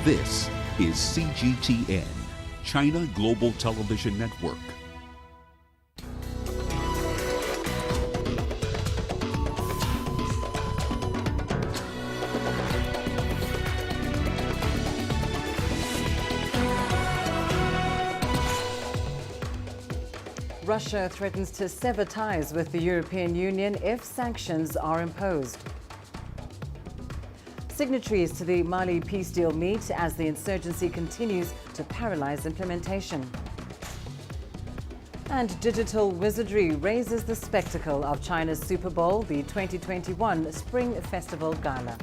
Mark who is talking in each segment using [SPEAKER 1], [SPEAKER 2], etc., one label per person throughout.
[SPEAKER 1] This is CGTN, China Global Television Network.
[SPEAKER 2] Russia threatens to sever ties with the European Union if sanctions are imposed. Signatories to the Mali peace deal meet as the insurgency continues to paralyze implementation. And digital wizardry raises the spectacle of China's Super Bowl, the 2021 Spring Festival Gala.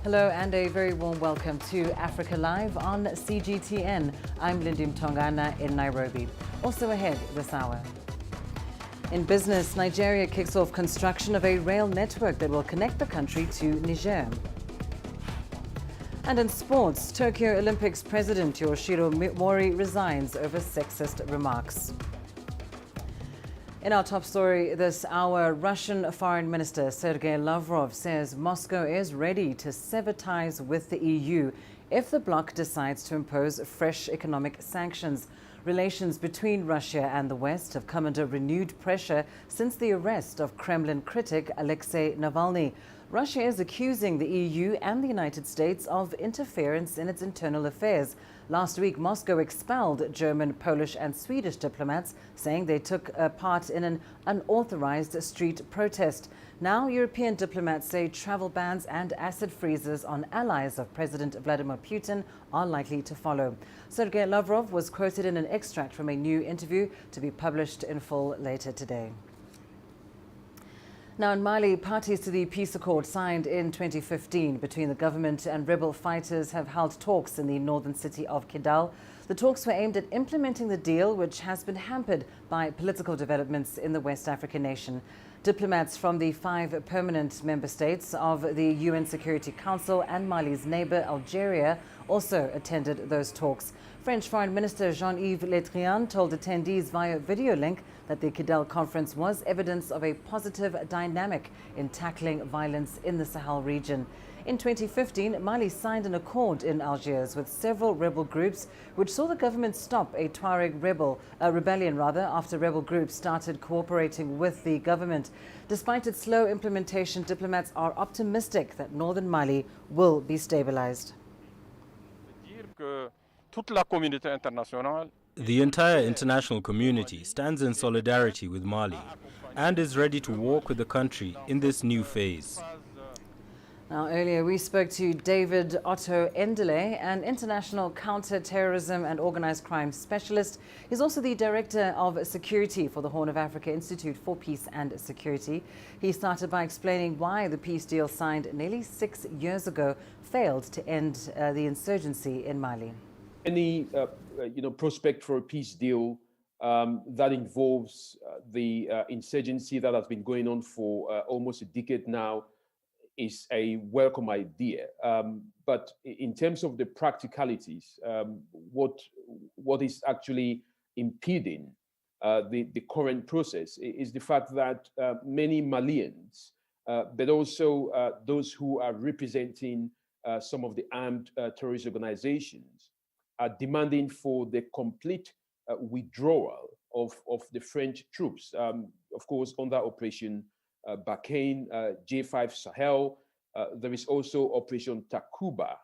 [SPEAKER 2] Hello and a very warm welcome to Africa Live on CGTN. I'm Lindy Mtongana in Nairobi. Also ahead this hour. In business, Nigeria kicks off construction of a rail network that will connect the country to Niger. And in sports, Tokyo Olympics President Yoshiro Mori resigns over sexist remarks. In our top story this hour, Russian Foreign Minister Sergei Lavrov says Moscow is ready to sever ties with the EU if the bloc decides to impose fresh economic sanctions. Relations between Russia and the West have come under renewed pressure since the arrest of Kremlin critic Alexei Navalny. Russia is accusing the EU and the United States of interference in its internal affairs. Last week, Moscow expelled German, Polish and Swedish diplomats, saying they took part in an unauthorized street protest. Now, European diplomats say travel bans and acid freezes on allies of President Vladimir Putin are likely to follow. Sergei Lavrov was quoted in an extract from a new interview to be published in full later today. Now in Mali, parties to the peace accord signed in 2015 between the government and rebel fighters have held talks in the northern city of Kidal. The talks were aimed at implementing the deal, which has been hampered by political developments in the West African nation. Diplomats from the 5 permanent member states of the UN Security Council and Mali's neighbor Algeria also attended those talks. French Foreign Minister Jean-Yves Le Drian told attendees via video link that the Kidal conference was evidence of a positive dynamic in tackling violence in the Sahel region. In 2015, Mali signed an accord in Algiers with several rebel groups, which saw the government stop a Tuareg rebellion after rebel groups started cooperating with the government. Despite its slow implementation, diplomats are optimistic that northern Mali will be stabilized.
[SPEAKER 3] The entire international community stands in solidarity with Mali and is ready to walk with the country in this new phase.
[SPEAKER 2] Now, earlier we spoke to David Otto Endele, an international counter-terrorism and organized crime specialist. He's also the director of security for the Horn of Africa Institute for Peace and Security. He started by explaining why the peace deal signed nearly 6 years ago failed to end the insurgency in Mali.
[SPEAKER 4] Any prospect for a peace deal that involves the insurgency that has been going on for almost a decade now is a welcome idea. But in terms of the practicalities, what is actually impeding the current process is the fact that many Malians, but also those who are representing some of the armed terrorist organizations, are demanding for the complete withdrawal of the French troops, of course, under Operation Barkhane, J5 Sahel. There is also Operation Takuba.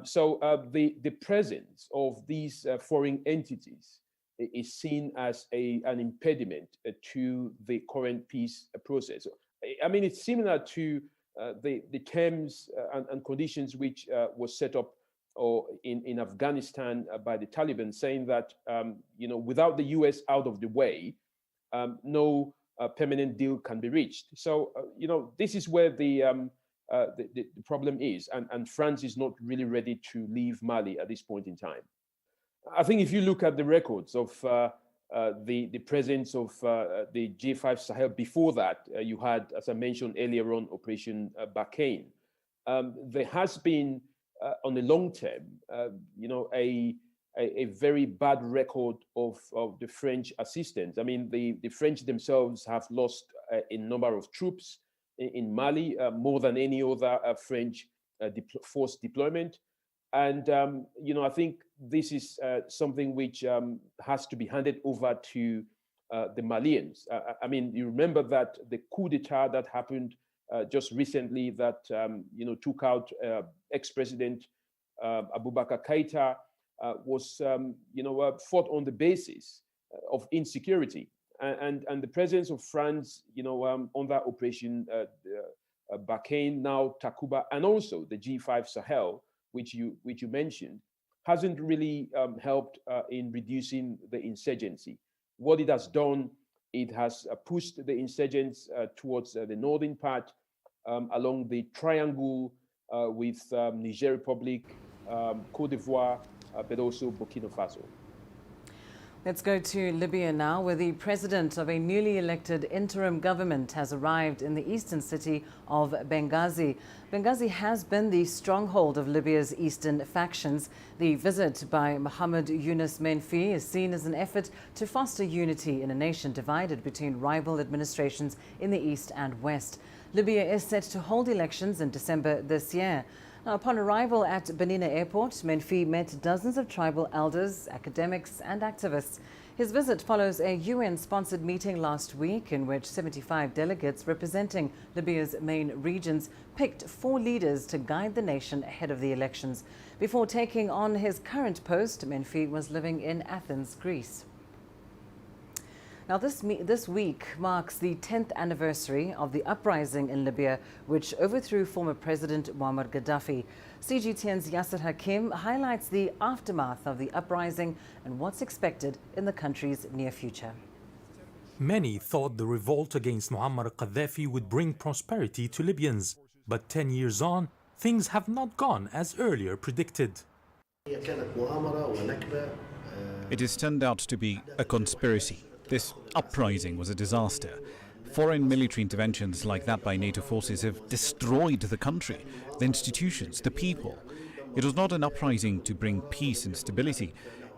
[SPEAKER 4] So the presence of these foreign entities is seen as an impediment to the current peace process. I mean, it's similar to the terms and conditions which was set up in Afghanistan by the Taliban, saying that without the US out of the way, no permanent deal can be reached. So this is where the problem is, and France is not really ready to leave Mali at this point in time. I think if you look at the records of the presence of the J5 Sahel before that, you had, as I mentioned earlier on, Operation Barkhane. There has been on the long term, a very bad record of the French assistance. I mean, the French themselves have lost a number of troops in Mali, more than any other French force deployment. And, I think this is something which has to be handed over to the Malians. I mean, you remember that the coup d'etat that happened just recently that, took out ex-president Abubakar Keita was, fought on the basis of insecurity. And the presence of France, on that operation, Barkhane, now Takuba, and also the G5 Sahel, which you mentioned, hasn't really helped in reducing the insurgency. What it has done, it has pushed the insurgents towards the northern part along the triangle with Niger Republic, Cote d'Ivoire, but also Burkina Faso.
[SPEAKER 2] Let's go to Libya now, where the president of a newly elected interim government has arrived in the eastern city of Benghazi. Benghazi has been the stronghold of Libya's eastern factions. The visit by Mohamed Yunus Menfi is seen as an effort to foster unity in a nation divided between rival administrations in the east and west. Libya is set to hold elections in December this year. Now, upon arrival at Benina Airport, Menfi met dozens of tribal elders, academics and activists. His visit follows a UN-sponsored meeting last week in which 75 delegates representing Libya's main regions picked 4 leaders to guide the nation ahead of the elections. Before taking on his current post, Menfi was living in Athens, Greece. Now, this week marks the 10th anniversary of the uprising in Libya, which overthrew former President Muammar Gaddafi. CGTN's Yasser Hakim highlights the aftermath of the uprising and what's expected in the country's near future.
[SPEAKER 5] Many thought the revolt against Muammar Gaddafi would bring prosperity to Libyans. But 10 years on, things have not gone as earlier predicted.
[SPEAKER 6] It
[SPEAKER 7] has turned out to be a conspiracy. This uprising was a disaster. Foreign military interventions like that by NATO forces have destroyed the country, the institutions, the people. It was not an uprising to bring peace and stability.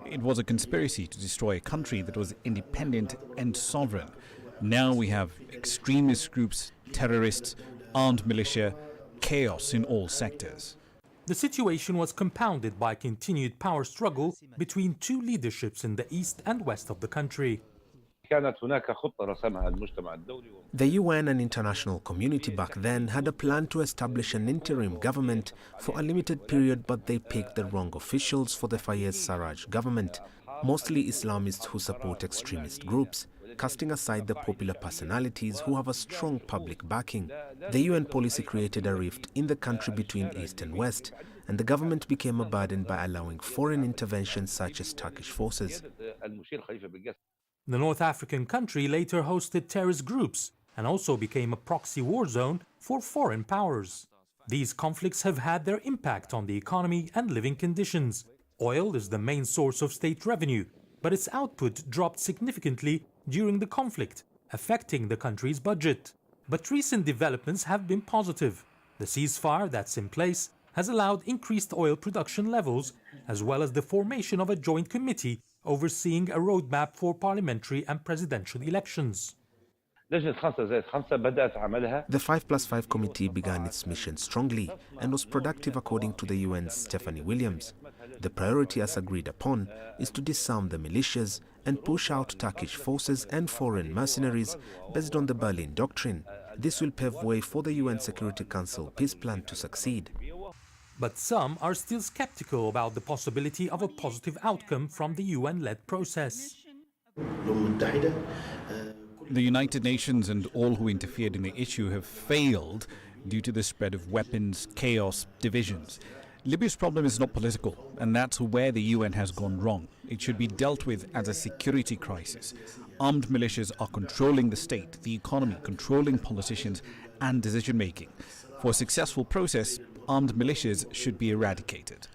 [SPEAKER 7] It was a conspiracy to destroy a country that was independent and sovereign. Now we have extremist groups, terrorists, armed militia, chaos in all sectors.
[SPEAKER 5] The situation was compounded by continued power struggle between 2 leaderships in the east and west of the country.
[SPEAKER 6] The UN and international community back then had a plan to establish an interim government for a limited period, but they picked the wrong officials for the Fayez Sarraj government, mostly Islamists who support extremist groups, casting aside the popular personalities who have a strong public backing. The UN policy created a rift in the country between East and West, and the government became a burden by allowing foreign interventions such as Turkish forces.
[SPEAKER 5] The North African country later hosted terrorist groups and also became a proxy war zone for foreign powers. These conflicts have had their impact on the economy and living conditions. Oil is the main source of state revenue, but its output dropped significantly during the conflict, affecting the country's budget. But recent developments have been positive. The ceasefire that's in place has allowed increased oil production levels, as well as the formation of a joint committee overseeing a roadmap for parliamentary and presidential elections.
[SPEAKER 6] The 5+5 committee began its mission strongly and was productive according to the UN's Stephanie Williams. The priority as agreed upon is to disarm the militias and push out Turkish forces and foreign mercenaries based on the Berlin Doctrine. This will pave way for the UN Security Council peace plan to succeed.
[SPEAKER 5] But some are still skeptical about the possibility of a positive outcome from the UN-led process.
[SPEAKER 7] The United Nations and all who interfered in the issue have failed due to the spread of weapons, chaos, divisions. Libya's problem is not political, and that's where the UN has gone wrong. It should be dealt with as a security crisis. Armed militias are controlling the state, the economy, controlling politicians and decision-making. For a successful process, armed militias should be eradicated.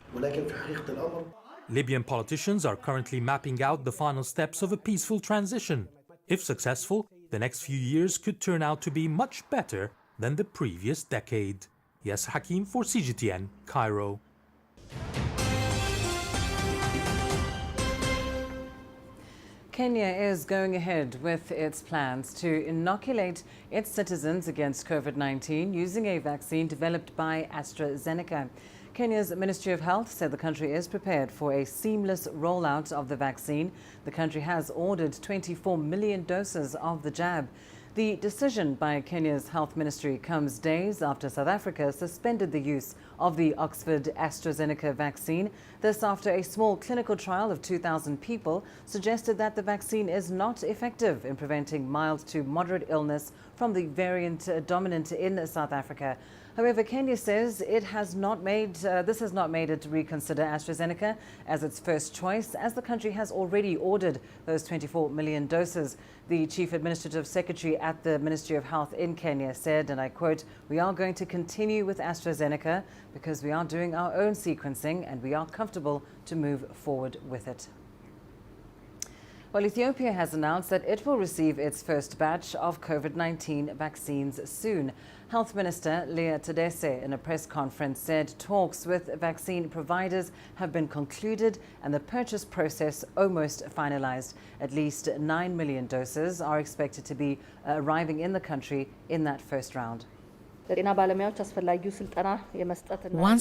[SPEAKER 5] Libyan politicians are currently mapping out the final steps of a peaceful transition. If successful, the next few years could turn out to be much better than the previous decade. Yasser Hakim for CGTN, Cairo.
[SPEAKER 2] Kenya is going ahead with its plans to inoculate its citizens against COVID-19 using a vaccine developed by AstraZeneca. Kenya's Ministry of Health said the country is prepared for a seamless rollout of the vaccine. The country has ordered 24 million doses of the jab. The decision by Kenya's health ministry comes days after South Africa suspended the use of the Oxford AstraZeneca vaccine. This after a small clinical trial of 2,000 people suggested that the vaccine is not effective in preventing mild to moderate illness from the variant dominant in South Africa. However, Kenya says this has not made it reconsider AstraZeneca as its first choice, as the country has already ordered those 24 million doses. The Chief Administrative Secretary at the Ministry of Health in Kenya said, and I quote, "We are going to continue with AstraZeneca because we are doing our own sequencing and we are comfortable to move forward with it." Well, Ethiopia has announced that it will receive its first batch of COVID-19 vaccines soon. Health Minister Leah Tadesse, in a press conference, said talks with vaccine providers have been concluded and the purchase process almost finalized. At least 9 million doses are expected to be arriving in the country in that first round.
[SPEAKER 8] Once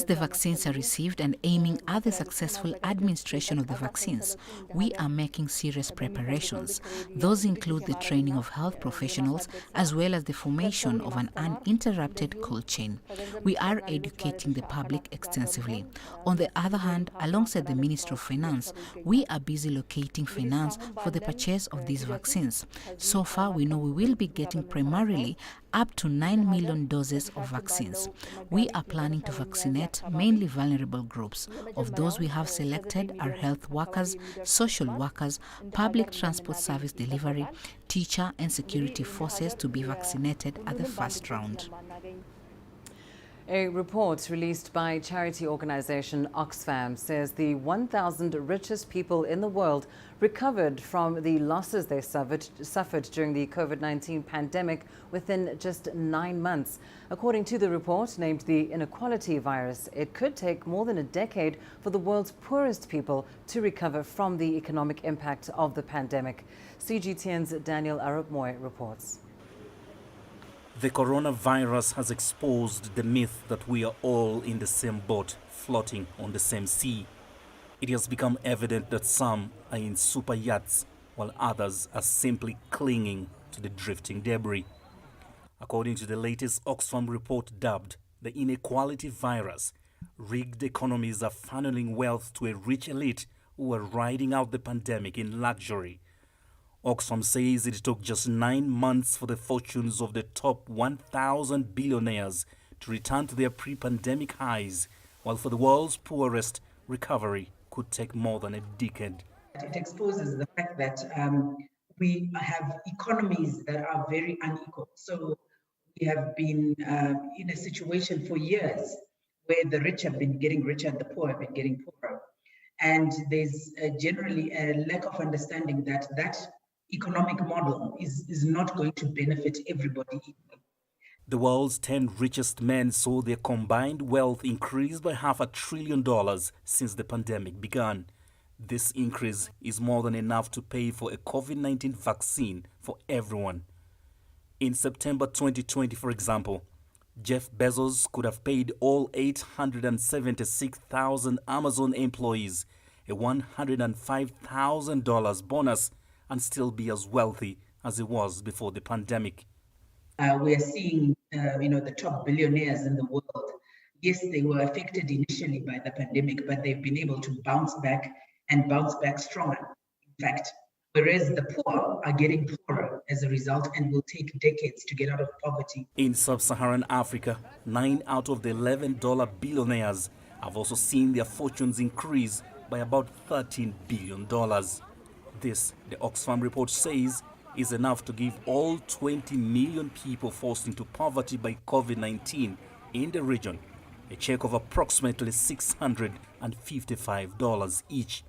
[SPEAKER 8] the vaccines are received and aiming at the successful administration of the vaccines, we are making serious preparations. Those include the training of health professionals as well as the formation of an uninterrupted cold chain. We are educating the public extensively. On the other hand, alongside the Ministry of Finance, we are busy locating finance for the purchase of these vaccines. So far, we know we will be getting primarily up to 9 million doses of vaccines. We are planning to vaccinate mainly vulnerable groups. Of those we have selected are health workers, social workers, public transport service delivery, teacher and security forces to be vaccinated at the first round.
[SPEAKER 2] A report released by charity organization Oxfam says the 1,000 richest people in the world recovered from the losses they suffered during the COVID-19 pandemic within just 9 months. According to the report, named the inequality virus, it could take more than a decade for the world's poorest people to recover from the economic impact of the pandemic. CGTN's Daniel Arab-Moy reports.
[SPEAKER 9] The coronavirus has exposed the myth that we are all in the same boat, floating on the same sea. It has become evident that some are in super yachts, while others are simply clinging to the drifting debris. According to the latest Oxfam report dubbed the inequality virus, rigged economies are funneling wealth to a rich elite who are riding out the pandemic in luxury. Oxfam says it took just 9 months for the fortunes of the top 1,000 billionaires to return to their pre-pandemic highs, while for the world's poorest, recovery could take more than a decade.
[SPEAKER 10] It exposes the fact that we have economies that are very unequal. So we have been in a situation for years where the rich have been getting richer and the poor have been getting poorer. And there's generally a lack of understanding that that economic model is not going to benefit everybody equally.
[SPEAKER 9] The world's 10 richest men saw their combined wealth increase by $500 billion since the pandemic began. This increase is more than enough to pay for a COVID-19 vaccine for everyone. In September 2020, for example, Jeff Bezos could have paid all 876,000 Amazon employees a $105,000 bonus and still be as wealthy as he was before the pandemic.
[SPEAKER 10] We are seeing, the top billionaires in the world. Yes, they were affected initially by the pandemic, but they've been able to bounce back and bounce back stronger. In fact, whereas the poor are getting poorer as a result and will take decades to get out of poverty.
[SPEAKER 9] In sub-Saharan Africa, 9 out of the $11 billionaires have also seen their fortunes increase by about $13 billion. This, the Oxfam report says, is enough to give all 20 million people forced into poverty by COVID-19 in the region a check of approximately $655 each.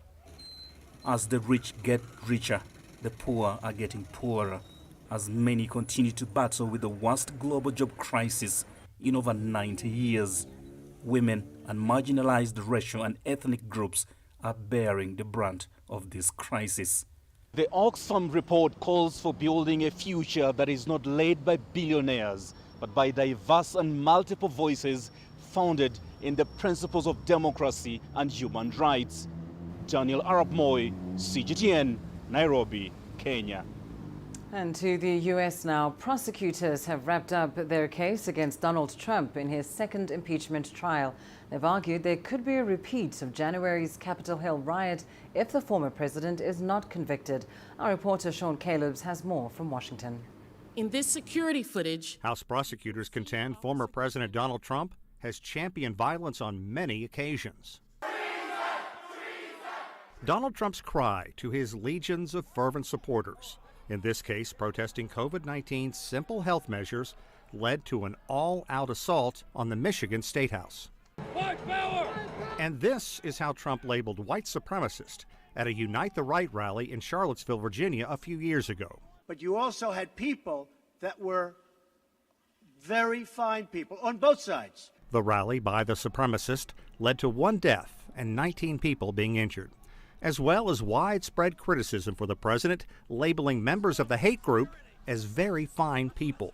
[SPEAKER 9] As the rich get richer, the poor are getting poorer, as many continue to battle with the worst global job crisis in over 90 years. Women and marginalized racial and ethnic groups are bearing the brunt of this crisis.
[SPEAKER 11] The Oxfam report calls for building a future that is not led by billionaires, but by diverse and multiple voices founded in the principles of democracy and human rights. Daniel Arap Moi, CGTN, Nairobi, Kenya.
[SPEAKER 2] And to the US now, prosecutors have wrapped up their case against Donald Trump in his second impeachment trial. They've argued there could be a repeat of January's Capitol Hill riot if the former president is not convicted. Our reporter Sean Calebs has more from Washington.
[SPEAKER 12] In this security footage,
[SPEAKER 13] House prosecutors contend former President Donald Trump has championed violence on many occasions. Donald Trump's cry to his legions of fervent supporters, in this case protesting COVID-19's simple health measures, led to an all-out assault on the Michigan State House. White power! And this is how Trump labeled white supremacist at a Unite the Right rally in Charlottesville, Virginia a few years ago.
[SPEAKER 14] But you also had people that were very fine people on both sides.
[SPEAKER 13] The rally by the supremacist led to 1 death and 19 people being injured, as well as widespread criticism for the president labeling members of the hate group as very fine people.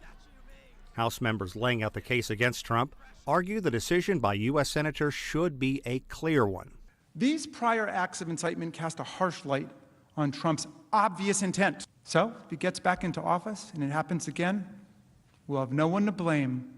[SPEAKER 13] House members laying out the case against Trump argue the decision by U.S. senators should be a clear one.
[SPEAKER 15] These prior acts of incitement cast a harsh light on Trump's obvious intent. So, if he gets back into office and it happens again, we'll have no one to blame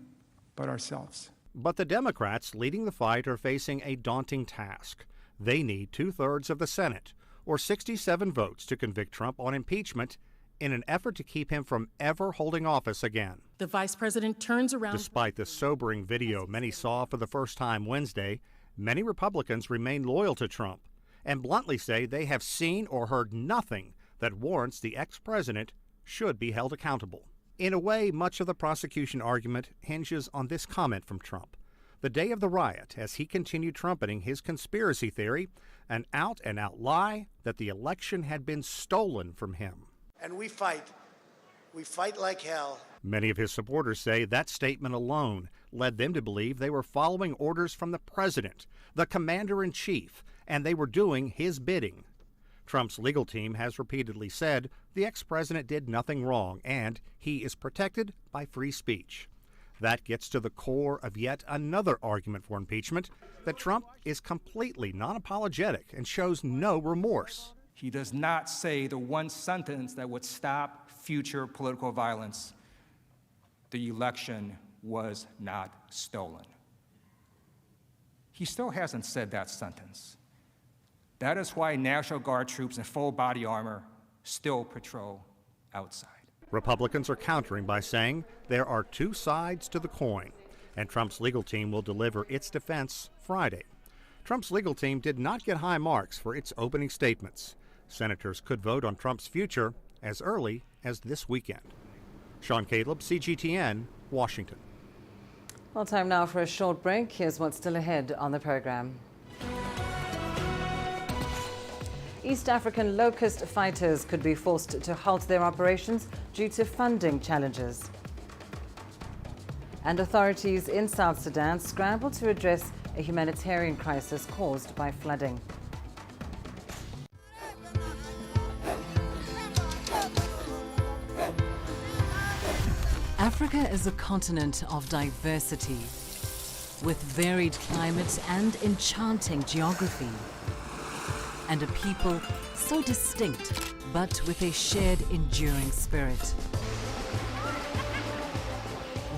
[SPEAKER 15] but ourselves.
[SPEAKER 13] But the Democrats leading the fight are facing a daunting task. They need 2/3 of the Senate, or 67 votes, to convict Trump on impeachment in an effort to keep him from ever holding office again.
[SPEAKER 12] the vice president turns around.
[SPEAKER 13] Despite the sobering video many saw for the first time Wednesday, many Republicans remain loyal to Trump and bluntly say they have seen or heard nothing that warrants the ex-president should be held accountable. In a way, much of the prosecution argument hinges on this comment from Trump the day of the riot, as he continued trumpeting his conspiracy theory, an out-and-out lie that the election had been stolen from him.
[SPEAKER 14] And we fight like hell.
[SPEAKER 13] Many of his supporters say that statement alone led them to believe they were following orders from the president, the commander-in-chief, and they were doing his bidding. Trump's legal team has repeatedly said the ex-president did nothing wrong and he is protected by free speech. That gets to the core of yet another argument for impeachment, that Trump is completely non-apologetic and shows no remorse.
[SPEAKER 16] He does not say the one sentence that would stop future political violence. The election was not stolen. He still hasn't said that sentence. That is why National Guard troops in full body armor still patrol outside.
[SPEAKER 13] Republicans are countering by saying there are two sides to the coin, and Trump's legal team will deliver its defense Friday. Trump's legal team did not get high marks for its opening statements. Senators could vote on Trump's future as early as this weekend. Sean Caleb, CGTN, Washington.
[SPEAKER 2] Well, time now for a short break. Here's what's still ahead on the program. East African Locust fighters could be forced to halt their operations due to funding challenges. And authorities in South Sudan scramble to address a humanitarian crisis caused by flooding. Africa is a continent of diversity, with varied climates and enchanting geography, and a people so distinct, but with a shared enduring spirit.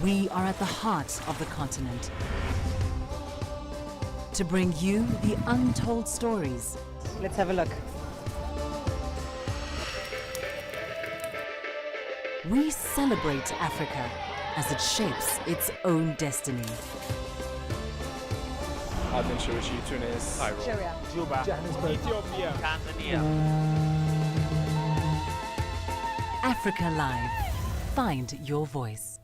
[SPEAKER 2] We are at the heart of the continent to bring you the untold stories. Let's have a look. We celebrate Africa as it shapes its own destiny.
[SPEAKER 17] Tunis, Cairo, Juba, Ethiopia, Tanzania.
[SPEAKER 2] Africa Live. Find your voice.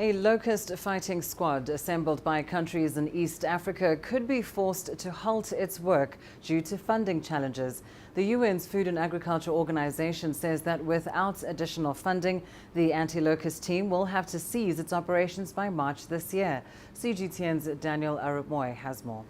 [SPEAKER 2] A Locust fighting squad assembled by countries in East Africa could be forced to halt its work due to funding challenges. The UN's Food and Agriculture Organization says that without additional funding, the anti-locust team will have to cease its operations by March this year. CGTN's Daniel Arupmoy has more.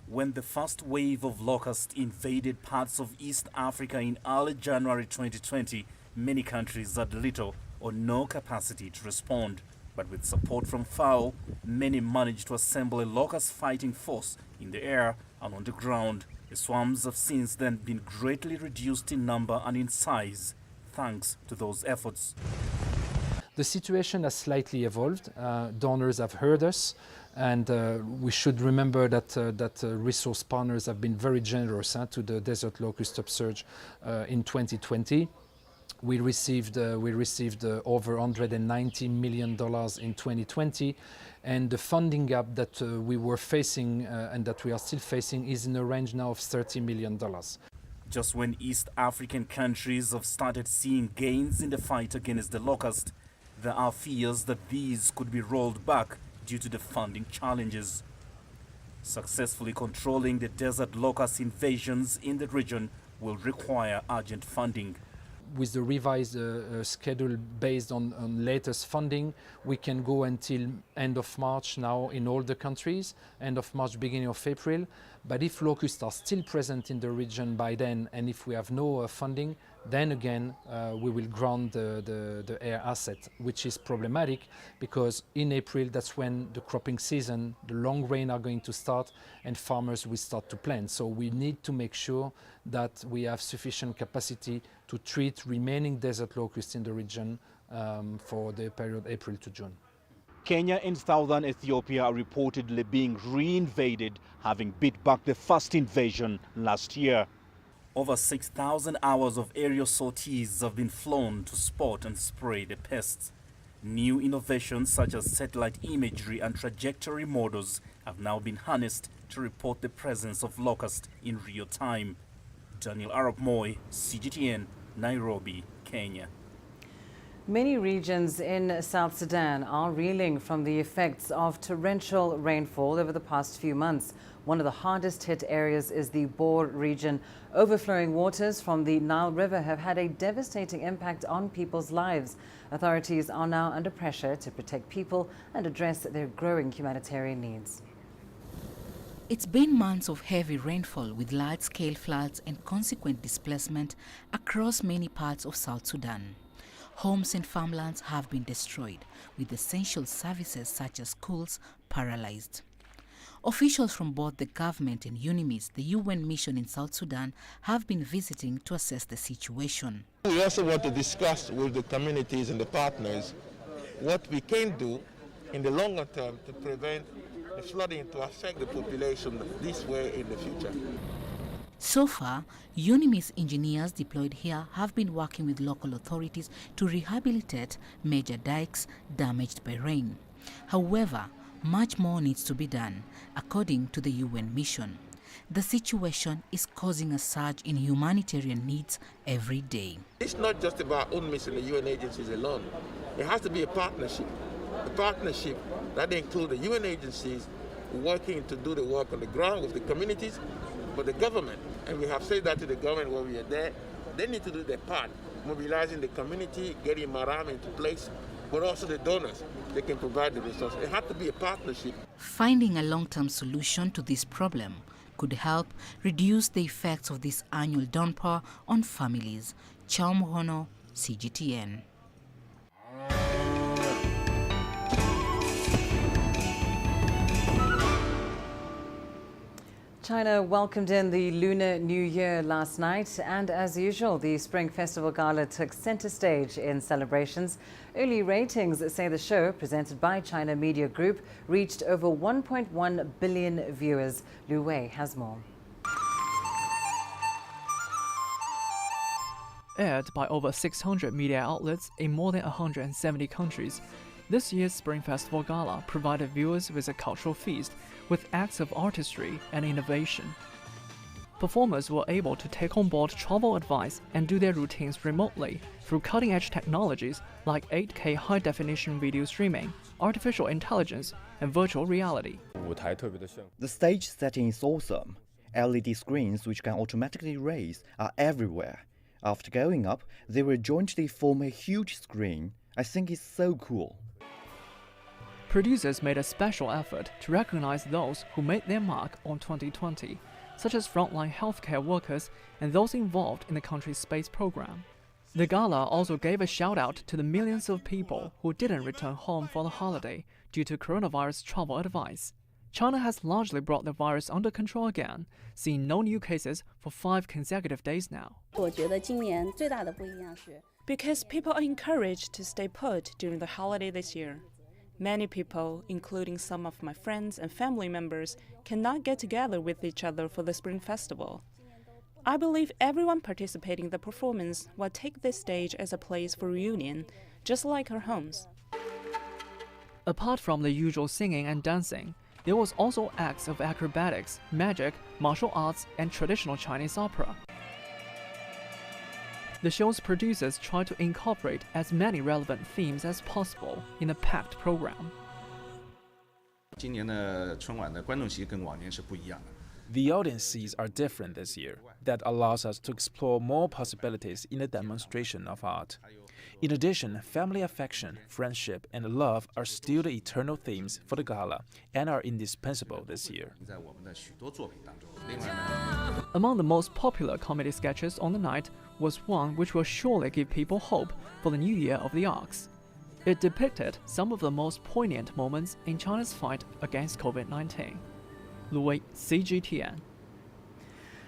[SPEAKER 9] When the first wave of locusts invaded parts of East Africa in early January 2020, many countries had little or no capacity to respond. But with support from FAO, many managed to assemble a locust fighting force in the air and on the ground. The swarms have since then been greatly reduced in number and in size, thanks to those efforts.
[SPEAKER 18] The situation has slightly evolved. Donors have heard us, and we should remember that resource partners have been very generous to the desert locust upsurge in 2020. We received over $190 million in 2020, and the funding gap that we were facing and that we are still facing is in a range now of $30 million.
[SPEAKER 9] Just when East African countries have started seeing gains in the fight against the locust, there are fears that these could be rolled back due to the funding challenges. Successfully controlling the desert locust invasions in the region will require urgent funding.
[SPEAKER 18] With the revised schedule based on latest funding, we can go until end of March now in all the countries, end of March, beginning of April. But if locusts are still present in the region by then, and if we have no funding, then again we will ground the air asset, which is problematic because in April that's when the cropping season, the long rain are going to start and farmers will start to plant. So we need to make sure that we have sufficient capacity to treat remaining desert locusts in the region for the period April to June.
[SPEAKER 11] Kenya and southern Ethiopia are reportedly being reinvaded, having beat back the first invasion last year.
[SPEAKER 9] Over 6,000 hours of aerial sorties have been flown to spot and spray the pests. New innovations such as satellite imagery and trajectory models have now been harnessed to report the presence of locusts in real time. Daniel Arupmoy, CGTN, Nairobi, Kenya.
[SPEAKER 2] Many regions in South Sudan are reeling from the effects of torrential rainfall over the past few months. One of the hardest hit areas is the Bor region. Overflowing waters from the Nile River have had a devastating impact on people's lives. Authorities are now under pressure to protect people and address their growing humanitarian needs.
[SPEAKER 8] It's been months of heavy rainfall with large-scale floods and consequent displacement across many parts of South Sudan. Homes and farmlands have been destroyed, with essential services such as schools paralyzed. Officials from both the government and UNIMIS, the UN mission in South Sudan, have been visiting to assess the situation.
[SPEAKER 19] We also want to discuss with the communities and the partners what we can do in the longer term to prevent the flooding to affect the population this way in the future.
[SPEAKER 8] So far, UNIMIS engineers deployed here have been working with local authorities to rehabilitate major dikes damaged by rain. However, much more needs to be done, according to the UN mission. The situation is causing a surge in humanitarian needs every day.
[SPEAKER 19] It's not just about UNMIS and the UN agencies alone. It has to be a partnership that includes the UN agencies working to do the work on the ground with the communities, but the government, and we have said that to the government when we are there, they need to do their part, mobilizing the community, getting Maram into place, but also the donors. They can provide the resources. It has to be a partnership.
[SPEAKER 8] Finding a long-term solution to this problem could help reduce the effects of this annual downpour on families. Chao Muhono, CGTN.
[SPEAKER 2] China welcomed in the Lunar New Year last night, and as usual, the Spring Festival Gala took center stage in celebrations. Early ratings say the show, presented by China Media Group, reached over 1.1 billion viewers. Lu Wei has more.
[SPEAKER 20] Aired by over 600 media outlets in more than 170 countries, this year's Spring Festival Gala provided viewers with a cultural feast with acts of artistry and innovation. Performers were able to take on board travel advice and do their routines remotely through cutting-edge technologies like 8K high-definition video streaming, artificial intelligence, and virtual reality.
[SPEAKER 21] The stage setting is awesome. LED screens which can automatically raise are everywhere. After going up, they will jointly form a huge screen. I think it's so cool.
[SPEAKER 20] Producers made a special effort to recognize those who made their mark on 2020, such as frontline healthcare workers and those involved in the country's space program. The gala also gave a shout-out to the millions of people who didn't return home for the holiday due to coronavirus travel advice. China has largely brought the virus under control again, seeing no new cases for 5 consecutive days now.
[SPEAKER 22] Because people are encouraged to stay put during the holiday this year. Many people, including some of my friends and family members, cannot get together with each other for the Spring Festival. I believe everyone participating in the performance will take this stage as a place for reunion, just like our homes.
[SPEAKER 20] Apart from the usual singing and dancing, there was also acts of acrobatics, magic, martial arts, and traditional Chinese opera. The show's producers tried to incorporate as many relevant themes as possible in a packed program.
[SPEAKER 23] The audiences are different this year. That allows us to explore more possibilities in the demonstration of art. In addition, family affection, friendship, and love are still the eternal themes for the gala and are indispensable this year.
[SPEAKER 20] Among the most popular comedy sketches on the night was one which will surely give people hope for the new year of the ox. It depicted some of the most poignant moments in China's fight against COVID-19. Louis, CGTN.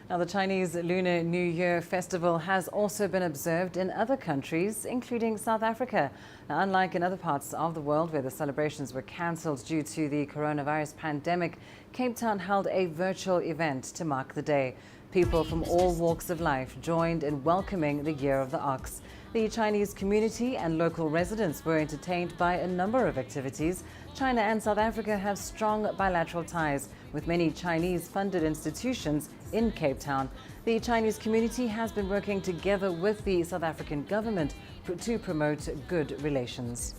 [SPEAKER 2] Now, the Chinese Lunar New Year festival has also been observed in other countries, including South Africa. Now, unlike in other parts of the world where the celebrations were cancelled due to the coronavirus pandemic, Cape Town held a virtual event to mark the day. People from all walks of life joined in welcoming the Year of the Ox. The Chinese community and local residents were entertained by a number of activities. China and South Africa have strong bilateral ties with many Chinese-funded institutions in Cape Town. The Chinese community has been working together with the South African government to promote good relations.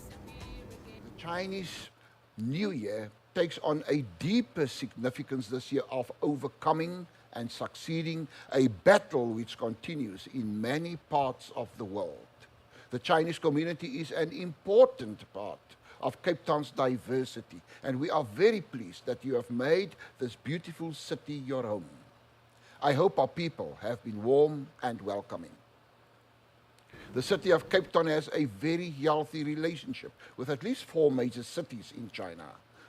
[SPEAKER 24] The Chinese New Year takes on a deeper significance this year of overcoming and succeeding a battle which continues in many parts of the world. The Chinese community is an important part of Cape Town's diversity, and we are very pleased that you have made this beautiful city your home. I hope our people have been warm and welcoming. The city of Cape Town has a very healthy relationship with at least 4 major cities in China.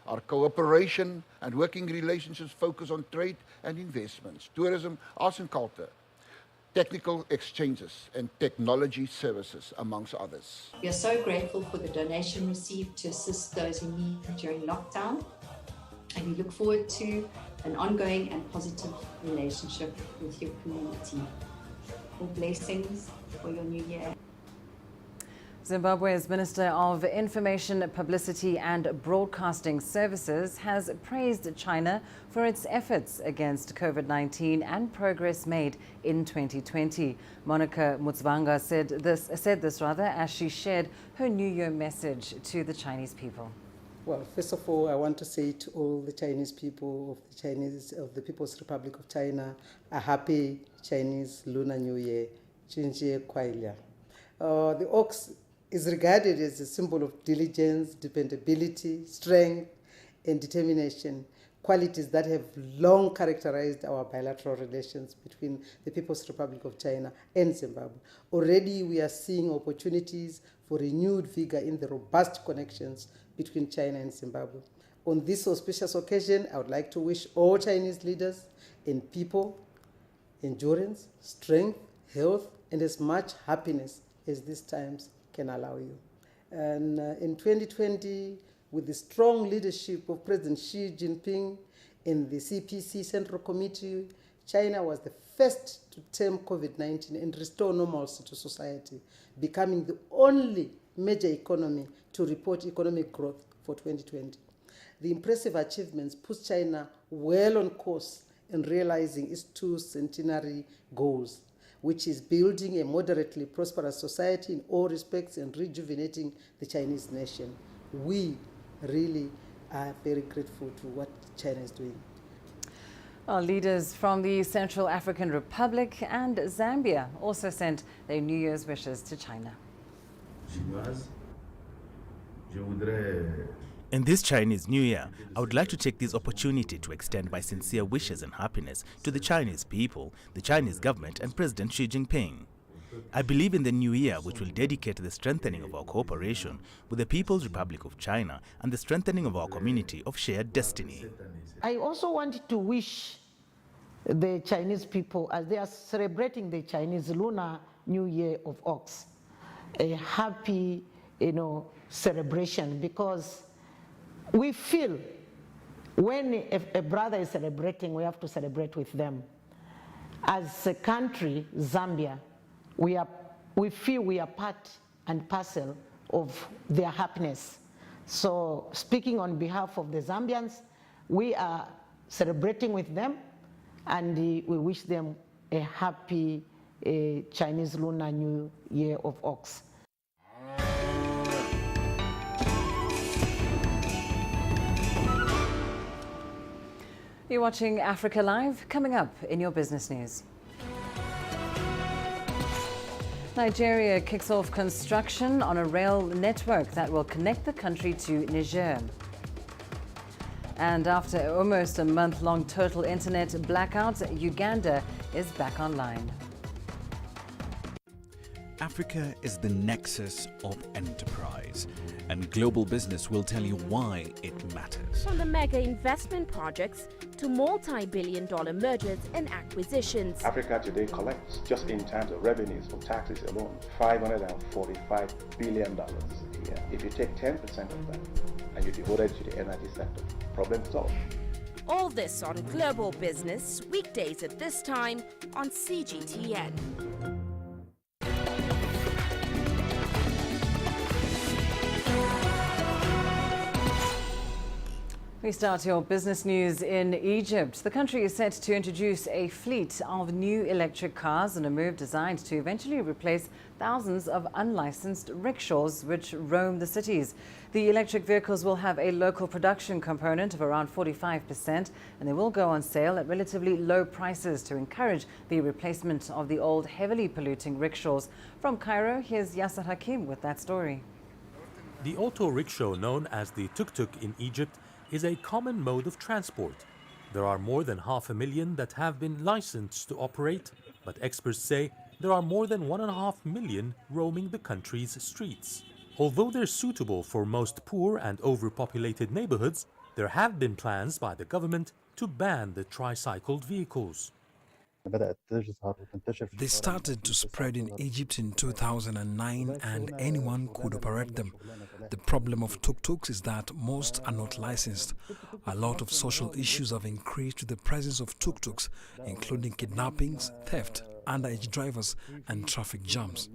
[SPEAKER 24] Our cooperation and working relationships focus on trade and investments, tourism, arts and culture, technical exchanges, and technology services, amongst others.
[SPEAKER 25] We are so grateful for the donation received to assist those in need during lockdown, and we look forward to an ongoing and positive relationship with your community. All blessings for your new year.
[SPEAKER 2] Zimbabwe's Minister of Information, Publicity and Broadcasting Services has praised China for its efforts against COVID-19 and progress made in 2020. Monica Mutsvanga said this as she shared her New Year message to the Chinese people.
[SPEAKER 26] Well, first of all, I want to say to all the Chinese people of the People's Republic of China, a happy Chinese Lunar New Year. Jinjie Kwailia. The ox is regarded as a symbol of diligence, dependability, strength, and determination, qualities that have long characterized our bilateral relations between the People's Republic of China and Zimbabwe. Already we are seeing opportunities for renewed vigor in the robust connections between China and Zimbabwe. On this auspicious occasion, I would like to wish all Chinese leaders and people endurance, strength, health, and as much happiness as these times can allow you. And in 2020, with the strong leadership of President Xi Jinping and the CPC Central Committee, China was the first to tame COVID-19 and restore normalcy to society, becoming the only major economy to report economic growth for 2020. The impressive achievements put China well on course in realizing its two centenary goals, which is building a moderately prosperous society in all respects and rejuvenating the Chinese nation. We really are very grateful to what China is doing.
[SPEAKER 2] Well, leaders from the Central African Republic and Zambia also sent their New Year's wishes to China.
[SPEAKER 1] In this Chinese New Year, I would like to take this opportunity to extend my sincere wishes and happiness to the Chinese people, the Chinese government and President Xi Jinping. I believe in the new year, which will dedicate the strengthening of our cooperation with the People's Republic of China and the strengthening of our community of shared destiny.
[SPEAKER 3] I also want to wish the Chinese people, as they are celebrating the Chinese Lunar New Year of Ox, a happy, celebration, because we feel when a brother is celebrating, we have to celebrate with them. As a country, Zambia, we feel we are part and parcel of their happiness. So speaking on behalf of the Zambians, we are celebrating with them, and we wish them a happy Chinese Lunar New Year of Ox.
[SPEAKER 2] You're watching Africa Live. Coming up in your business news. Nigeria kicks off construction on a rail network that will connect the country to Niger. And after almost a month-long total internet blackout, Uganda is back online.
[SPEAKER 4] Africa is the nexus of enterprise, and global business will tell you why it matters.
[SPEAKER 5] From the mega investment projects to multi-billion-dollar mergers and acquisitions.
[SPEAKER 6] Africa today collects, just in terms of revenues from taxes alone, $545 billion a year. If you take 10% of that and you devote it to the energy sector, problem solved.
[SPEAKER 5] All this on Global Business, weekdays at this time on CGTN.
[SPEAKER 2] We start your business news in Egypt. The country is set to introduce a fleet of new electric cars in a move designed to eventually replace thousands of unlicensed rickshaws which roam the cities. The electric vehicles will have a local production component of around 45%, and they will go on sale at relatively low prices to encourage the replacement of the old, heavily polluting rickshaws. From Cairo, here's Yasser Hakim with that story.
[SPEAKER 7] The auto rickshaw, known as the tuk-tuk in Egypt, is a common mode of transport. There are more than 500,000 that have been licensed to operate, but experts say there are more than 1.5 million roaming the country's streets. Although they're suitable for most poor and overpopulated neighborhoods, there have been plans by the government to ban the tricycled vehicles.
[SPEAKER 27] They started to spread in Egypt in 2009 and anyone could operate them. The problem of tuk-tuks is that most are not licensed. A lot of social issues have increased with the presence of tuk-tuks, including kidnappings, theft, underage drivers and traffic jams.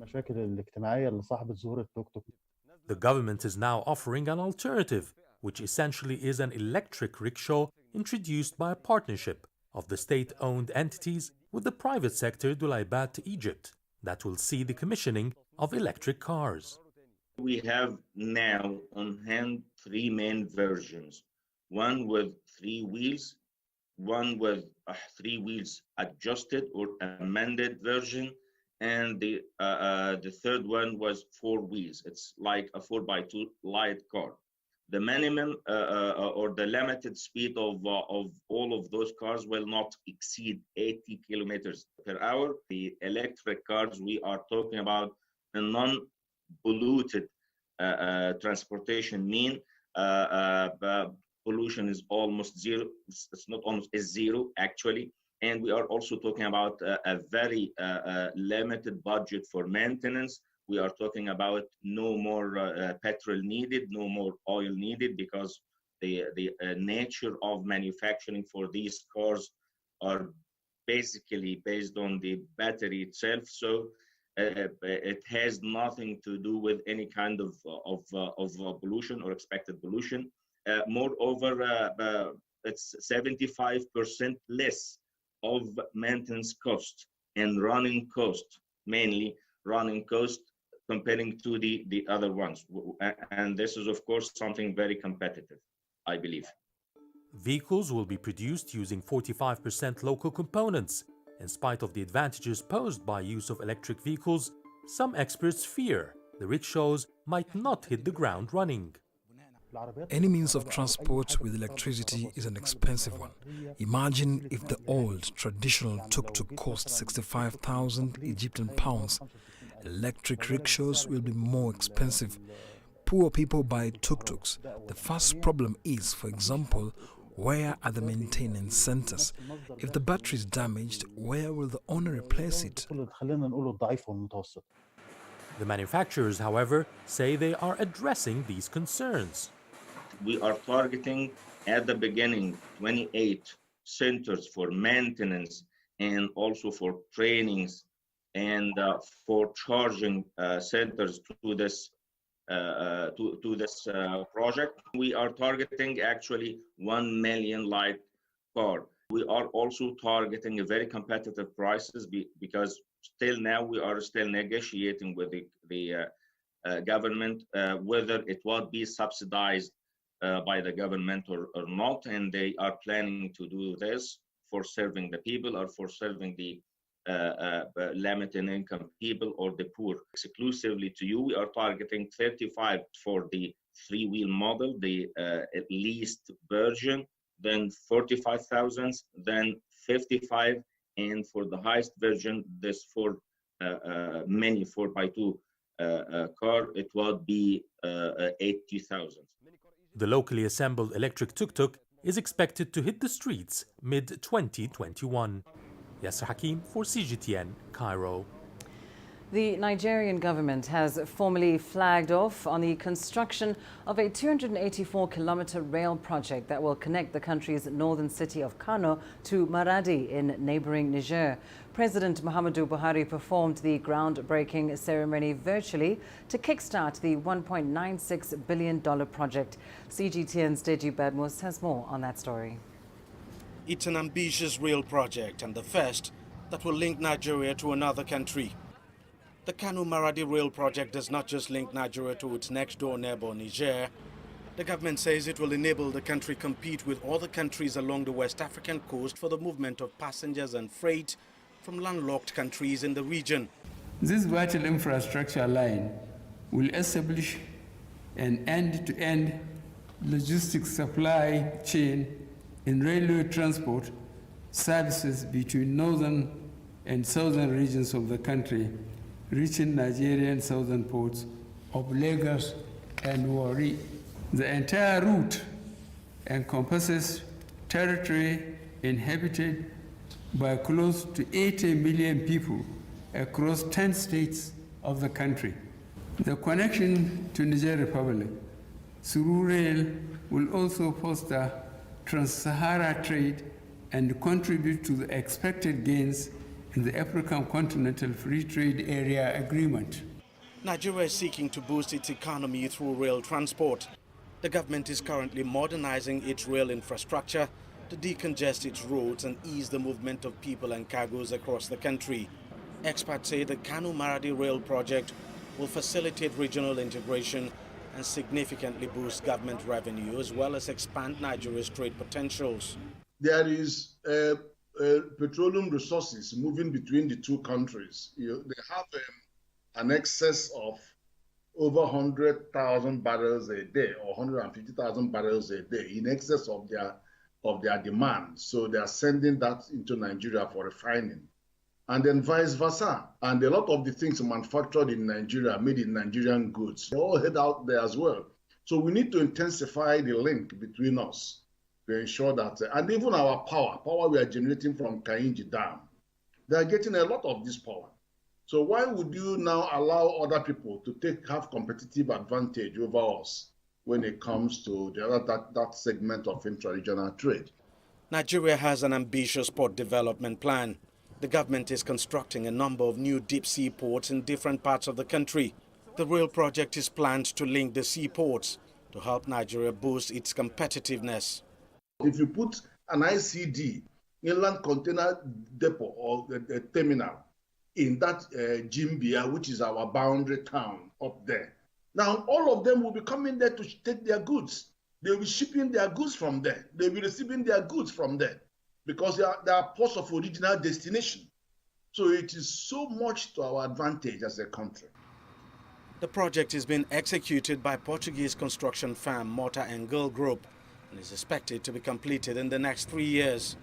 [SPEAKER 7] The government is now offering an alternative, which essentially is an electric rickshaw introduced by a partnership of the state-owned entities with the private sector Dulaybat Egypt that will see the commissioning of electric cars.
[SPEAKER 28] We have now on hand 3 main versions, one with 3 wheels, one with 3 wheels adjusted or amended version, and the third one was 4 wheels. It's like a 4x2 light car. The minimum or the limited speed of all of those cars will not exceed 80 kilometers per hour. The electric cars, we are talking about a non-polluted transportation mean. Pollution is almost zero. It's not almost, it's zero actually. And we are also talking about a very limited budget for maintenance. We are talking about no more petrol needed, no more oil needed, because the nature of manufacturing for these cars are basically based on the battery itself. So it has nothing to do with any kind of pollution or expected pollution. Moreover, it's 75% less of maintenance cost and running cost, mainly running cost comparing to the other ones. And this is, of course, something very competitive, I believe.
[SPEAKER 7] Vehicles will be produced using 45% local components. In spite of the advantages posed by use of electric vehicles, some experts fear the rickshaws might not hit the ground running.
[SPEAKER 27] Any means of transport with electricity is an expensive one. Imagine if the old traditional tuk-tuk cost 65,000 Egyptian pounds. Electric rickshaws will be more expensive. Poor people buy tuk-tuks. The first problem is, for example, where are the maintenance centers? If the battery is damaged, where will the owner replace it?
[SPEAKER 7] The manufacturers, however, say they are addressing these concerns.
[SPEAKER 28] We are targeting at the beginning 28 centers for maintenance and also for trainings and for charging centers to this project. We are targeting actually 1 million light car. We are also targeting a very competitive prices because still now we are still negotiating with the government whether it will be subsidized by the government or not, and they are planning to do this for serving the people or for serving the limited income people or the poor. Exclusively to you, we are targeting 35 for the three-wheel model, the least version, then 45,000, then 55, and for the highest version, this for many 4x2 car, it will be 80,000.
[SPEAKER 7] The locally assembled electric tuk-tuk is expected to hit the streets mid-2021. Yasser Hakim for CGTN, Cairo.
[SPEAKER 2] The Nigerian government has formally flagged off on the construction of a 284-kilometer rail project that will connect the country's northern city of Kano to Maradi in neighboring Niger. President Muhammadu Buhari performed the groundbreaking ceremony virtually to kickstart the $1.96 billion project. CGTN's Deji Badmus has more on that story.
[SPEAKER 10] It's an ambitious rail project and the first that will link Nigeria to another country. The Kano-Maradi rail project does not just link Nigeria to its next-door neighbor, Niger. The government says it will enable the country compete with other countries along the West African coast for the movement of passengers and freight from landlocked countries in the region.
[SPEAKER 12] This vital infrastructure line will establish an end-to-end logistics supply chain in railway transport services between northern and southern regions of the country, reaching Nigerian southern ports of Lagos and Warri. The entire route encompasses territory inhabited by close to 80 million people across 10 states of the country. The connection to Niger Republic through rail will also foster trans-Sahara trade and contribute to the expected gains in the African Continental Free Trade Area Agreement.
[SPEAKER 10] Nigeria is seeking to boost its economy through rail transport. The government is currently modernizing its rail infrastructure to decongest its roads and ease the movement of people and cargoes across the country. Experts say the Kano-Maradi rail project will facilitate regional integration and significantly boost government revenue as well as expand Nigeria's trade potentials.
[SPEAKER 13] There is petroleum resources moving between the two countries. They have an excess of over 100,000 barrels a day or 150,000 barrels a day in excess of their demand. So they are sending that into Nigeria for refining. And then vice versa. And a lot of the things manufactured in Nigeria, made in Nigerian goods, they all head out there as well. So we need to intensify the link between us to ensure that, and even our power we are generating from Kainji Dam, they are getting a lot of this power. So why would you now allow other people to have competitive advantage over us when it comes to that segment of intra-regional trade?
[SPEAKER 10] Nigeria has an ambitious port development plan. The government is constructing a number of new deep sea ports in different parts of the country. The rail project is planned to link the seaports to help Nigeria boost its competitiveness.
[SPEAKER 13] If you put an ICD inland container depot or the terminal in that Jimbia, which is our boundary town up there. Now, all of them will be coming there to take their goods. They will be shipping their goods from there. They will be receiving their goods from there because they are ports of original destination. So it is so much to our advantage as a country.
[SPEAKER 10] The project is being executed by Portuguese construction firm Mortar and Girl Group and is expected to be completed in the next 3 years.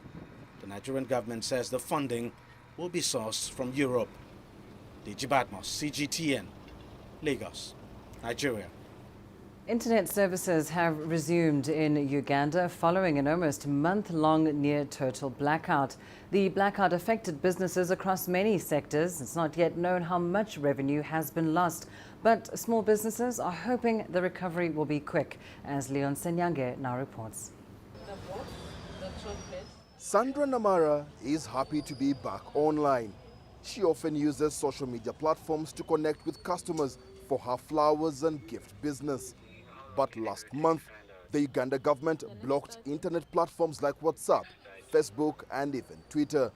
[SPEAKER 10] The Nigerian government says the funding will be sourced from Europe. DG Badmos, CGTN, Lagos, Nigeria.
[SPEAKER 2] Internet services have resumed in Uganda following an almost month-long near-total blackout. The blackout affected businesses across many sectors. It's not yet known how much revenue has been lost, but small businesses are hoping the recovery will be quick, as Leon Senyange now reports.
[SPEAKER 9] Sandra Namara is happy to be back online. She often uses social media platforms to connect with customers for her flowers and gift business. But last month, the Uganda government blocked internet platforms like WhatsApp, Facebook, and even Twitter.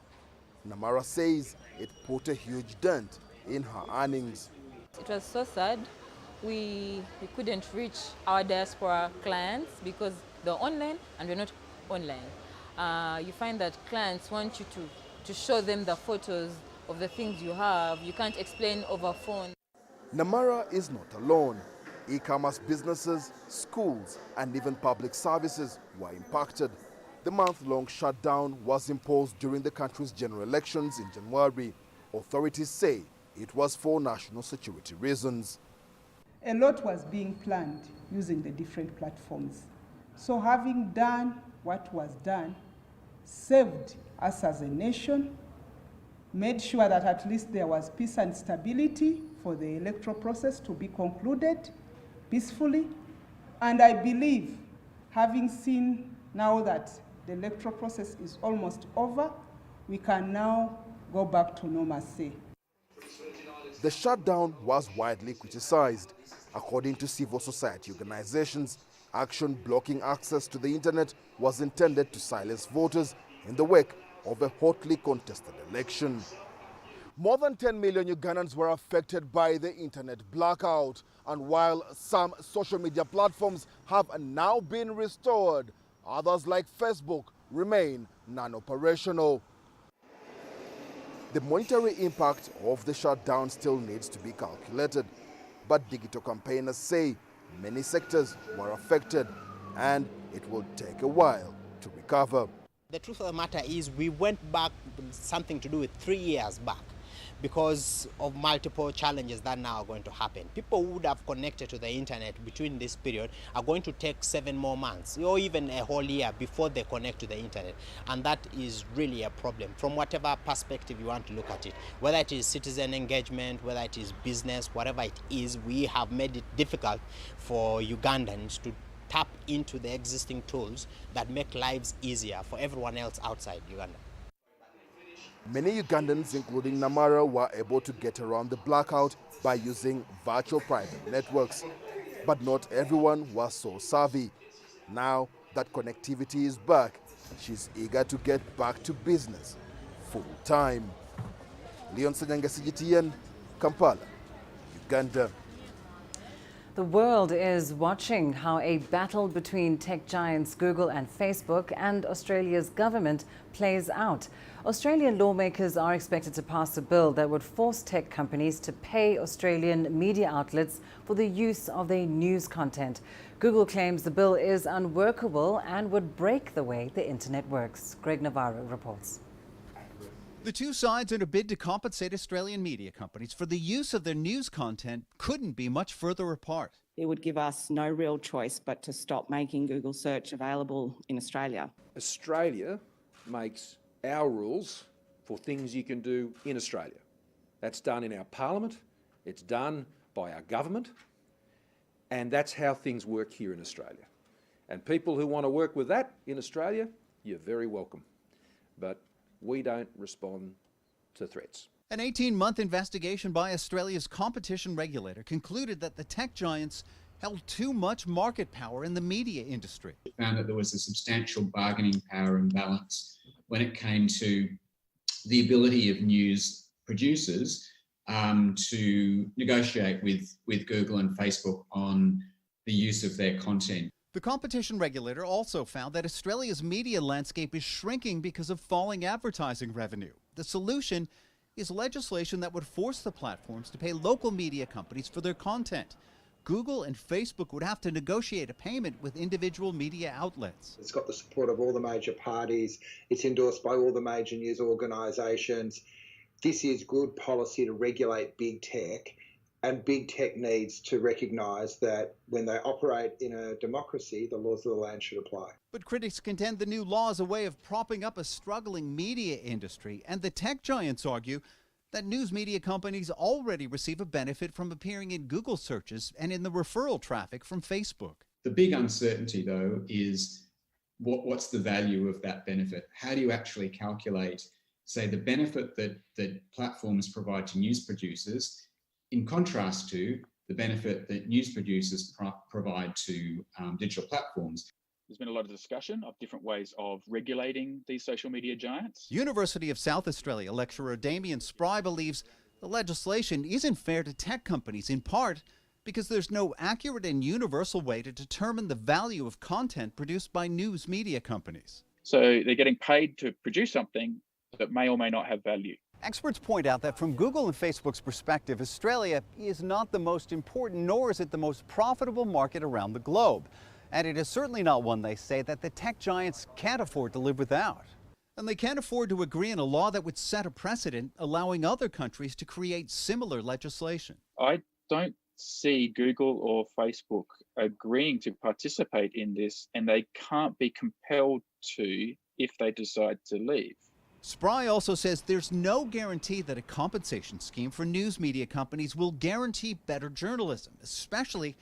[SPEAKER 9] Namara says it put a huge dent in her earnings.
[SPEAKER 11] It was so sad. We couldn't reach our diaspora clients because they're online and we're not online. You find that clients want you to show them the photos of the things you have. You can't explain over phone.
[SPEAKER 9] Namara is not alone. E-commerce businesses, schools, and even public services were impacted. The month-long shutdown was imposed during the country's general elections in January. Authorities say it was for national security reasons.
[SPEAKER 14] A lot was being planned using the different platforms. So having done what was done, saved us as a nation, made sure that at least there was peace and stability for the electoral process to be concluded peacefully. And I believe, having seen now that the electoral process is almost over, we can now go back to normalcy.
[SPEAKER 9] The shutdown was widely criticized. According to civil society organizations, action blocking access to the internet was intended to silence voters in the wake of a hotly contested election. More than 10 million Ugandans were affected by the internet blackout, and while some social media platforms have now been restored, others like Facebook remain non-operational. The monetary impact of the shutdown still needs to be calculated, but digital campaigners say many sectors were affected and it will take a while to recover.
[SPEAKER 15] The truth of the matter is we went back something to do with 3 years back because of multiple challenges that now are going to happen. People who would have connected to the internet between this period are going to take 7 more months or even a whole year before they connect to the internet. And that is really a problem from whatever perspective you want to look at it. Whether it is citizen engagement, whether it is business, whatever it is, we have made it difficult for Ugandans to tap into the existing tools that make lives easier for everyone else outside Uganda.
[SPEAKER 9] Many Ugandans, including Namara, were able to get around the blackout by using virtual private networks. But not everyone was so savvy. Now that connectivity is back, she's eager to get back to business full time. Leon Senyange, CGTN, Kampala, Uganda.
[SPEAKER 2] The world is watching how a battle between tech giants Google and Facebook and Australia's government plays out. Australian lawmakers are expected to pass a bill that would force tech companies to pay Australian media outlets for the use of their news content. Google claims the bill is unworkable and would break the way the internet works. Greg Navarro reports.
[SPEAKER 16] The two sides in a bid to compensate Australian media companies for the use of their news content couldn't be much further apart.
[SPEAKER 17] It would give us no real choice but to stop making Google search available in Australia.
[SPEAKER 18] Australia makes our rules for things you can do in Australia. That's done in our parliament, it's done by our government, and that's how things work here in Australia. And people who want to work with that in Australia, you're very welcome. But we don't respond to threats.
[SPEAKER 16] An 18-month investigation by Australia's competition regulator concluded that the tech giants held too much market power in the media industry.
[SPEAKER 19] We found that there was a substantial bargaining power imbalance
[SPEAKER 8] when it came to the ability of news producers to negotiate with Google and Facebook on the use of their content.
[SPEAKER 16] The competition regulator also found that Australia's media landscape is shrinking because of falling advertising revenue. The solution is legislation that would force the platforms to pay local media companies for their content. Google and Facebook would have to negotiate a payment with individual media outlets.
[SPEAKER 19] It's got the support of all the major parties. It's endorsed by all the major news organisations. This is good policy to regulate big tech, and big tech needs to recognise that when they operate in a democracy, the laws of the land should apply.
[SPEAKER 16] But critics contend the new law is a way of propping up a struggling media industry, and the tech giants argue that news media companies already receive a benefit from appearing in Google searches and in the referral traffic from Facebook.
[SPEAKER 8] The big uncertainty, though, is what's the value of that benefit? How do you actually calculate, say, the benefit that platforms provide to news producers in contrast to the benefit that news producers provide to digital platforms?
[SPEAKER 20] There's been a lot of discussion of different ways of regulating these social media giants.
[SPEAKER 16] University of South Australia lecturer Damien Spry believes the legislation isn't fair to tech companies, in part because there's no accurate and universal way to determine the value of content produced by news media companies.
[SPEAKER 20] So they're getting paid to produce something that may or may not have value.
[SPEAKER 16] Experts point out that from Google and Facebook's perspective, Australia is not the most important, nor is it the most profitable market around the globe. And it is certainly not one, they say, that the tech giants can't afford to live without. And they can't afford to agree on a law that would set a precedent, allowing other countries to create similar legislation.
[SPEAKER 20] I don't see Google or Facebook agreeing to participate in this, and they can't be compelled to if they decide to leave.
[SPEAKER 16] Spry also says there's no guarantee that a compensation scheme for news media companies will guarantee better journalism, especially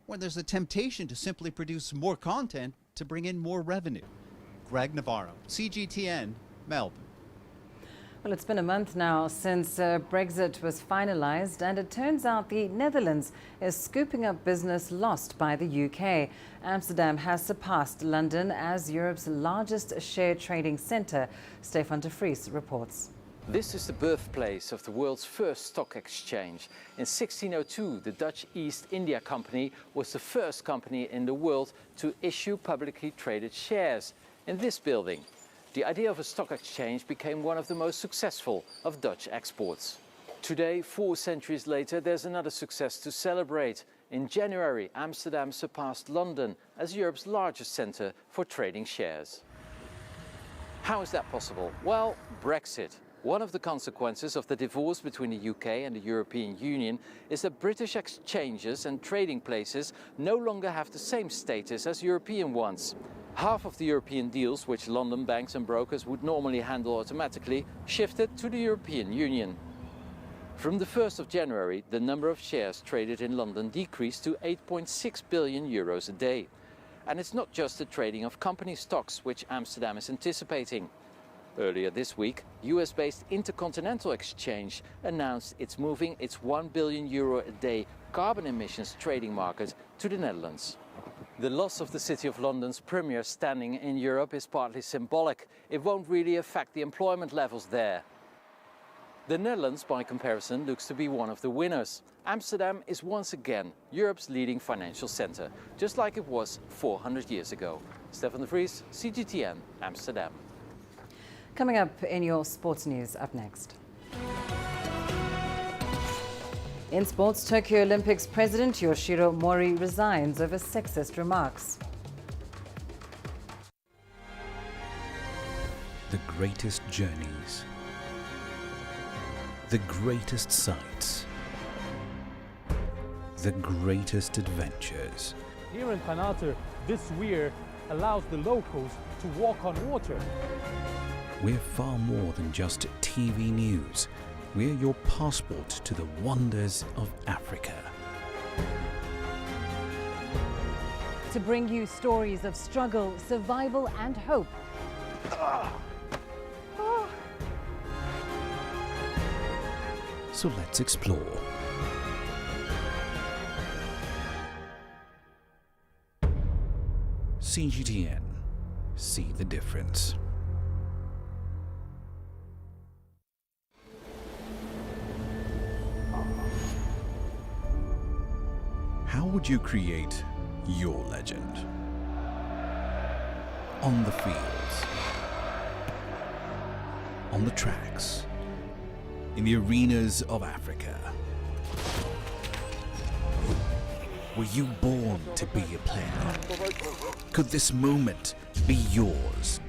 [SPEAKER 16] when there's a temptation to simply produce more content to bring in more revenue. Greg Navarro, CGTN, Melbourne.
[SPEAKER 2] Well, it's been a month now since Brexit was finalised, and it turns out the Netherlands is scooping up business lost by the UK. Amsterdam has surpassed London as Europe's largest share trading centre. Stefan de Vries reports.
[SPEAKER 21] This is the birthplace of the world's first stock exchange. In 1602, the Dutch East India Company was the first company in the world to issue publicly traded shares in this building. The idea of a stock exchange became one of the most successful of Dutch exports. Today, 4 centuries later, there's another success to celebrate. In January, Amsterdam surpassed London as Europe's largest centre for trading shares. How is that possible? Well, Brexit. One of the consequences of the divorce between the UK and the European Union is that British exchanges and trading places no longer have the same status as European ones. Half of the European deals, which London banks and brokers would normally handle automatically, shifted to the European Union. From the 1st of January, the number of shares traded in London decreased to 8.6 billion euros a day. And it's not just the trading of company stocks which Amsterdam is anticipating. Earlier this week, US-based Intercontinental Exchange announced it's moving its €1 billion a day carbon emissions trading market to the Netherlands. The loss of the City of London's premier standing in Europe is partly symbolic. It won't really affect the employment levels there. The Netherlands, by comparison, looks to be one of the winners. Amsterdam is once again Europe's leading financial centre, just like it was 400 years ago. Stefan de Vries, CGTN, Amsterdam.
[SPEAKER 2] Coming up in your sports news, up next. In sports, Tokyo Olympics President Yoshiro Mori resigns over sexist remarks.
[SPEAKER 4] The greatest journeys, the greatest sights, the greatest adventures.
[SPEAKER 22] Here in Kanata, this weir allows the locals to walk on water.
[SPEAKER 4] We're far more than just TV news. We're your passport to the wonders of Africa.
[SPEAKER 2] To bring you stories of struggle, survival and hope.
[SPEAKER 4] So let's explore. CGTN. See the difference. How would you create your legend? On the fields, on the tracks, in the arenas of Africa. Were you born to be a player? Could this moment be yours?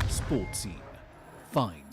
[SPEAKER 4] Sports Scene. Find